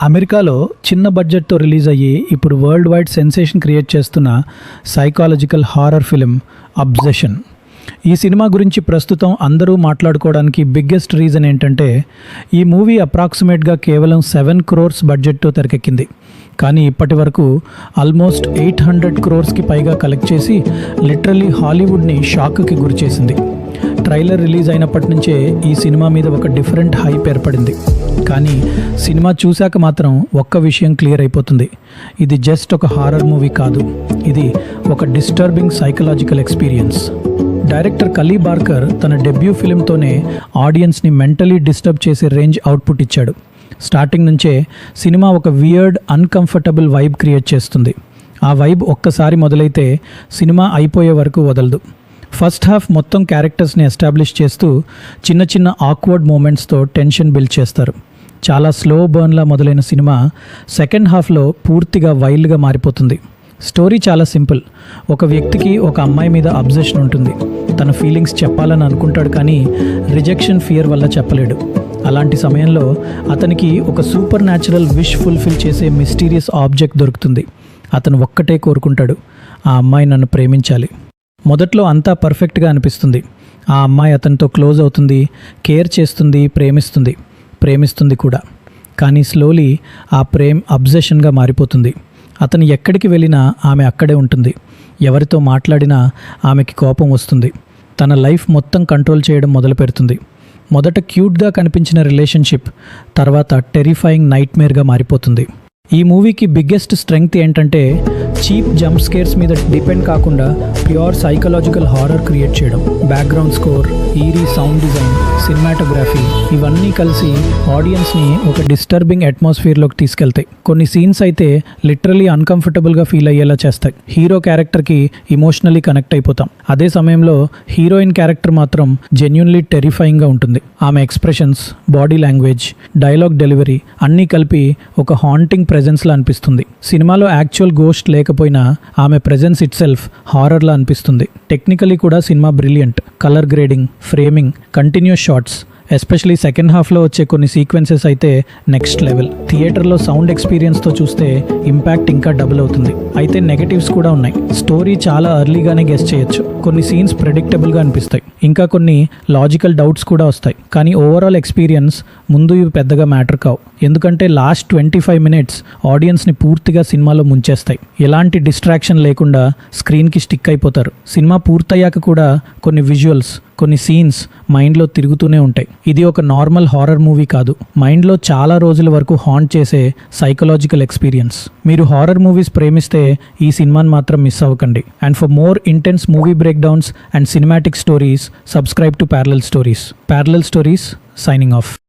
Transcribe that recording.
అమెరికాలో చిన్న బడ్జెట్తో రిలీజ్ అయ్యి ఇప్పుడు వరల్డ్ వైడ్ సెన్సేషన్ క్రియేట్ చేస్తున్న సైకాలజికల్ హారర్ ఫిలిం అబ్జెషన్. ఈ సినిమా గురించి ప్రస్తుతం అందరూ మాట్లాడుకోవడానికి బిగ్గెస్ట్ రీజన్ ఏంటంటే ఈ మూవీ అప్రాక్సిమేట్గా కేవలం 7 crores బడ్జెట్తో తెరకెక్కింది. కానీ ఇప్పటి వరకు ఆల్మోస్ట్ 800 crores పైగా కలెక్ట్ చేసి లిటరల్లీ హాలీవుడ్ని షాక్కి గురిచేసింది. ట్రైలర్ రిలీజ్ అయినప్పటి నుంచే ఈ సినిమా మీద ఒక డిఫరెంట్ హైప్ ఏర్పడింది. కానీ సినిమా చూశాక మాత్రం ఒక్క విషయం క్లియర్ అయిపోతుంది. ఇది జస్ట్ ఒక హారర్ మూవీ కాదు, ఇది ఒక disturbing psychological experience. Director Clive Barker తన డెబ్యూ ఫిలింతోనే ఆడియన్స్ని మెంటలీ డిస్టర్బ్ చేసే రేంజ్ అవుట్పుట్ ఇచ్చాడు. స్టార్టింగ్ నుంచే సినిమా ఒక వియర్డ్ అన్కంఫర్టబుల్ వైబ్ క్రియేట్ చేస్తుంది. ఆ వైబ్ ఒక్కసారి మొదలైతే సినిమా అయిపోయే వరకు వదలదు. ఫస్ట్ హాఫ్ మొత్తం క్యారెక్టర్స్ని ఎస్టాబ్లిష్ చేస్తూ చిన్న చిన్న ఆక్వర్డ్ మూమెంట్స్తో టెన్షన్ బిల్డ్ చేస్తారు. చాలా స్లో బర్న్లా మొదలైన సినిమా సెకండ్ హాఫ్లో పూర్తిగా వైల్డ్గా మారిపోతుంది. స్టోరీ చాలా సింపుల్. ఒక వ్యక్తికి ఒక అమ్మాయి మీద అబ్జెషన్ ఉంటుంది. తన ఫీలింగ్స్ చెప్పాలని అనుకుంటాడు, కానీ రిజెక్షన్ ఫియర్ వల్ల చెప్పలేడు. అలాంటి సమయంలో అతనికి ఒక సూపర్ న్యాచురల్ విష్ ఫుల్ఫిల్ చేసే మిస్టీరియస్ ఆబ్జెక్ట్ దొరుకుతుంది. అతను ఒక్కటే కోరుకుంటాడు, ఆ అమ్మాయి నన్ను ప్రేమించాలి. మొదట్లో అంతా పర్ఫెక్ట్గా అనిపిస్తుంది. ఆ అమ్మాయి అతనితో క్లోజ్ అవుతుంది, కేర్ చేస్తుంది, ప్రేమిస్తుంది కూడా. కానీ స్లోలీ ఆ ప్రేమ్ అబ్జెషన్గా మారిపోతుంది. అతను ఎక్కడికి వెళ్ళినా ఆమె అక్కడే ఉంటుంది. ఎవరితో మాట్లాడినా ఆమెకి కోపం వస్తుంది. తన లైఫ్ మొత్తం కంట్రోల్ చేయడం మొదలు పెడుతుంది. మొదట క్యూట్గా కనిపించిన రిలేషన్షిప్ తర్వాత టెరిఫైయింగ్ నైట్మేర్గా మారిపోతుంది. ఈ మూవీకి బిగ్గెస్ట్ స్ట్రెంగ్త్ ఏంటంటే చీప్ జంప్ స్కేర్స్ మీద డిపెండ్ కాకుండా ప్యూర్ సైకలాజికల్ హారర్ క్రియేట్ చేయడం. Background score, eerie sound design, cinematography ఇవన్నీ కలిసి ఆడియన్స్ని ఒక డిస్టర్బింగ్ అట్మాస్ఫియర్లోకి తీసుకెళ్తాయి. కొన్ని సీన్స్ అయితే లిటరలీ అన్కంఫర్టబుల్గా ఫీల్ అయ్యేలా చేస్తాయి. హీరో క్యారెక్టర్కి ఇమోషనలీ కనెక్ట్ అయిపోతాం. అదే సమయంలో హీరోయిన్ క్యారెక్టర్ మాత్రం జెన్యున్లీ టెరిఫైయింగ్గా ఉంటుంది. ఆమె expressions, body language, dialogue delivery అన్నీ కలిపి ఒక హాంటింగ్ ప్రెజెన్స్లా అనిపిస్తుంది. సినిమాలో యాక్చువల్ గోస్ట్ లేకపోయినా ఆమె ప్రెజెన్స్ ఇట్ సెల్ఫ్ హారర్లా అనిపిస్తుంది. టెక్నికలీ కూడా cinema brilliant. Colour grading, framing, continuous shots, especially second హాఫ్లో వచ్చే కొన్ని సీక్వెన్సెస్ అయితే నెక్స్ట్ లెవెల్. థియేటర్లో సౌండ్ ఎక్స్పీరియన్స్తో చూస్తే ఇంపాక్ట్ ఇంకా డబుల్ అవుతుంది. అయితే నెగటివ్స్ కూడా ఉన్నాయి. స్టోరీ చాలా ఎర్లీగానే గెస్ చేయొచ్చు. కొన్ని సీన్స్ ప్రెడిక్టబుల్గా అనిపిస్తాయి, ఇంకా కొన్ని లాజికల్ డౌట్స్ కూడా వస్తాయి. కానీ ఓవరాల్ ఎక్స్పీరియన్స్ ముందు ఇవి పెద్దగా మ్యాటర్ కావు, ఎందుకంటే లాస్ట్ 25 minutes ఆడియన్స్ని పూర్తిగా సినిమాలో ముంచేస్తాయి. ఎలాంటి డిస్ట్రాక్షన్ లేకుండా స్క్రీన్కి స్టిక్ అయిపోతారు. సినిమా పూర్తయ్యాక కూడా కొన్ని విజువల్స్, కొన్ని సీన్స్ మైండ్లో తిరుగుతూనే ఉంటాయి. ఇది ఒక నార్మల్ హారర్ మూవీ కాదు, మైండ్లో చాలా రోజుల వరకు హాంట్ చేసే సైకలాజికల్ ఎక్స్పీరియన్స్. మీరు హారర్ మూవీస్ ప్రేమిస్తే ఈ సినిమాని మాత్రం మిస్ అవ్వకండి. And for more intense movie breakdowns and cinematic stories, subscribe to parallel stories. Signing off.